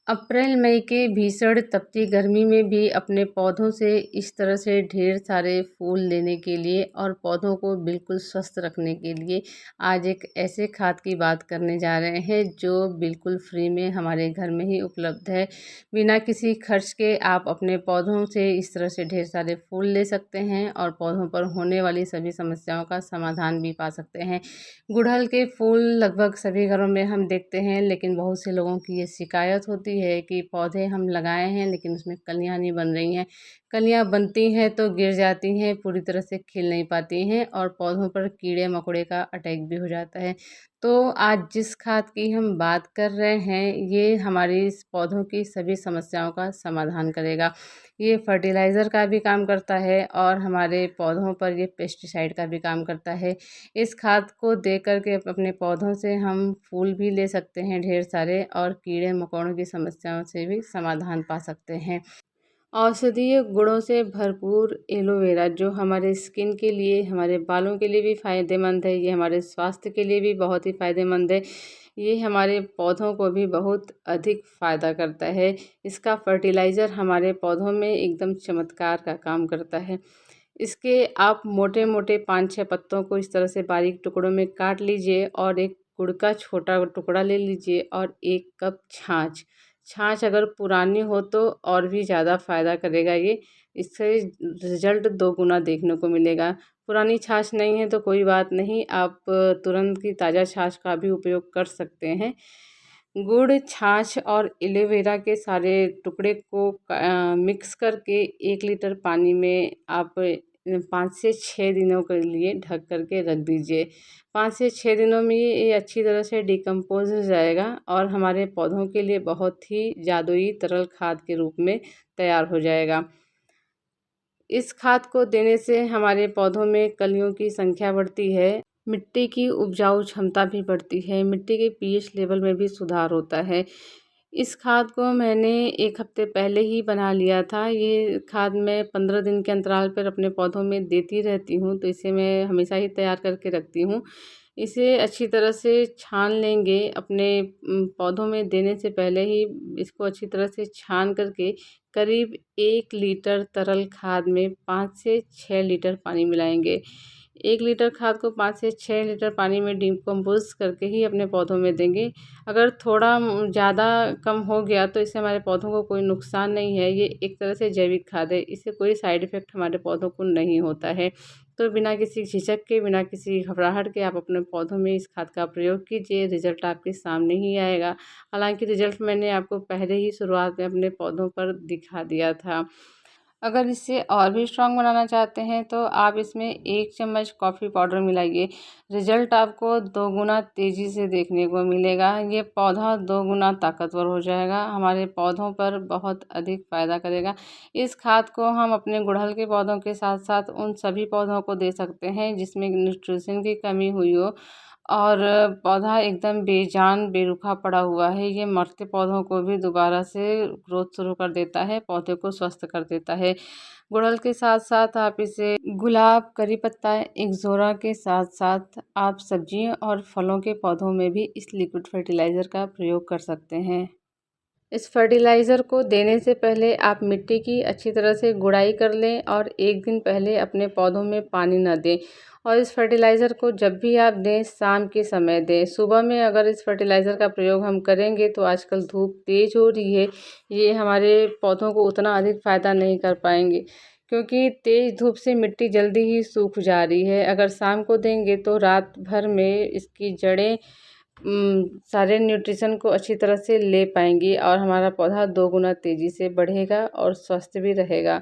अप्रैल मई के भीषण तपती गर्मी में भी अपने पौधों से इस तरह से ढेर सारे फूल लेने के लिए और पौधों को बिल्कुल स्वस्थ रखने के लिए आज एक ऐसे खाद की बात करने जा रहे हैं जो बिल्कुल फ्री में हमारे घर में ही उपलब्ध है। बिना किसी खर्च के आप अपने पौधों से इस तरह से ढेर सारे फूल ले सकते हैं और पौधों पर होने वाली सभी समस्याओं का समाधान भी पा सकते हैं। गुड़हल के फूल लगभग सभी घरों में हम देखते हैं, लेकिन बहुत से लोगों की ये शिकायत होती है कि पौधे हम लगाए हैं लेकिन उसमें कलियां नहीं बन रही हैं। कलियां बनती हैं तो गिर जाती हैं, पूरी तरह से खिल नहीं पाती हैं और पौधों पर कीड़े मकोड़े का अटैक भी हो जाता है। तो आज जिस खाद की हम बात कर रहे हैं ये हमारी इस पौधों की सभी समस्याओं का समाधान करेगा। ये फर्टिलाइज़र का भी काम करता है और हमारे पौधों पर ये पेस्टिसाइड का भी काम करता है। इस खाद को दे कर के अपने पौधों से हम फूल भी ले सकते हैं ढेर सारे और कीड़े मकोड़ों की समस्याओं से भी समाधान पा सकते हैं। औषधीय गुणों से भरपूर एलोवेरा जो हमारे स्किन के लिए, हमारे बालों के लिए भी फ़ायदेमंद है, ये हमारे स्वास्थ्य के लिए भी बहुत ही फ़ायदेमंद है। ये हमारे पौधों को भी बहुत अधिक फ़ायदा करता है। इसका फर्टिलाइज़र हमारे पौधों में एकदम चमत्कार का काम करता है। इसके आप मोटे-मोटे 5-6 पत्तों को इस तरह से बारीक टुकड़ों में काट लीजिए और एक गुड़ का छोटा टुकड़ा ले लीजिए और 1 कप छाछ। छाछ अगर पुरानी हो तो और भी ज़्यादा फ़ायदा करेगा ये, इससे रिज़ल्ट 2 गुना देखने को मिलेगा। पुरानी छाछ नहीं है तो कोई बात नहीं, आप तुरंत की ताज़ा छाछ का भी उपयोग कर सकते हैं। गुड़, छाछ और एलोवेरा के सारे टुकड़े को मिक्स करके 1 लीटर पानी में आप 5 से 6 दिनों के लिए ढक कर के रख दीजिए। 5 से 6 दिनों में ये अच्छी तरह से डिकम्पोज़ हो जाएगा और हमारे पौधों के लिए बहुत ही जादुई तरल खाद के रूप में तैयार हो जाएगा। इस खाद को देने से हमारे पौधों में कलियों की संख्या बढ़ती है, मिट्टी की उपजाऊ क्षमता भी बढ़ती है, मिट्टी के पीएच लेवल में भी सुधार होता है। इस खाद को मैंने 1 हफ्ते पहले ही बना लिया था। ये खाद मैं 15 दिन के अंतराल पर अपने पौधों में देती रहती हूँ, तो इसे मैं हमेशा ही तैयार करके रखती हूँ। इसे अच्छी तरह से छान लेंगे, अपने पौधों में देने से पहले ही इसको अच्छी तरह से छान करके करीब 1 लीटर तरल खाद में 5 से 6 लीटर पानी मिलाएँगे। 1 लीटर खाद को 5 से 6 लीटर पानी में डिकम्पोज़ करके ही अपने पौधों में देंगे। अगर थोड़ा ज़्यादा कम हो गया तो इससे हमारे पौधों को कोई नुकसान नहीं है, ये एक तरह से जैविक खाद है, इससे कोई साइड इफ़ेक्ट हमारे पौधों को नहीं होता है। तो बिना किसी झिझक के, बिना किसी घबराहट के आप अपने पौधों में इस खाद का प्रयोग कीजिए, रिज़ल्ट आपके सामने ही आएगा। हालाँकि रिज़ल्ट मैंने आपको पहले ही शुरुआत में अपने पौधों पर दिखा दिया था। अगर इसे और भी स्ट्रॉन्ग बनाना चाहते हैं तो आप इसमें 1 चम्मच कॉफ़ी पाउडर मिलाइए। रिज़ल्ट आपको 2 गुना तेज़ी से देखने को मिलेगा। ये पौधा 2 गुना ताकतवर हो जाएगा, हमारे पौधों पर बहुत अधिक फ़ायदा करेगा। इस खाद को हम अपने गुड़हल के पौधों के साथ-साथ उन सभी पौधों को दे सकते हैं जिसमें न्यूट्रिशन की कमी हुई हो और पौधा एकदम बेजान बेरुखा पड़ा हुआ है। ये मरते पौधों को भी दोबारा से ग्रोथ शुरू कर देता है, पौधे को स्वस्थ कर देता है। गुड़हल के साथ-साथ आप इसे गुलाब, करी पत्ता, एंजोरा के साथ-साथ आप सब्जियों और फलों के पौधों में भी इस लिक्विड फर्टिलाइज़र का प्रयोग कर सकते हैं। इस फर्टिलाइज़र को देने से पहले आप मिट्टी की अच्छी तरह से गुड़ाई कर लें और 1 दिन पहले अपने पौधों में पानी न दें और इस फर्टिलाइज़र को जब भी आप दें शाम के समय दें। सुबह में अगर इस फर्टिलाइज़र का प्रयोग हम करेंगे तो आजकल धूप तेज़ हो रही है, ये हमारे पौधों को उतना अधिक फ़ायदा नहीं कर पाएँगे क्योंकि तेज़ धूप से मिट्टी जल्दी ही सूख जा रही है। अगर शाम को देंगे तो रात भर में इसकी जड़ें सारे न्यूट्रिशन को अच्छी तरह से ले पाएँगी और हमारा पौधा 2 गुना तेज़ी से बढ़ेगा और स्वस्थ भी रहेगा।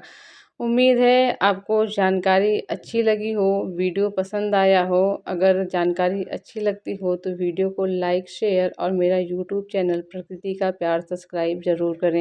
उम्मीद है आपको जानकारी अच्छी लगी हो, वीडियो पसंद आया हो। अगर जानकारी अच्छी लगती हो तो वीडियो को लाइक, शेयर और मेरा यूट्यूब चैनल प्रकृति का प्यार सब्सक्राइब ज़रूर करें।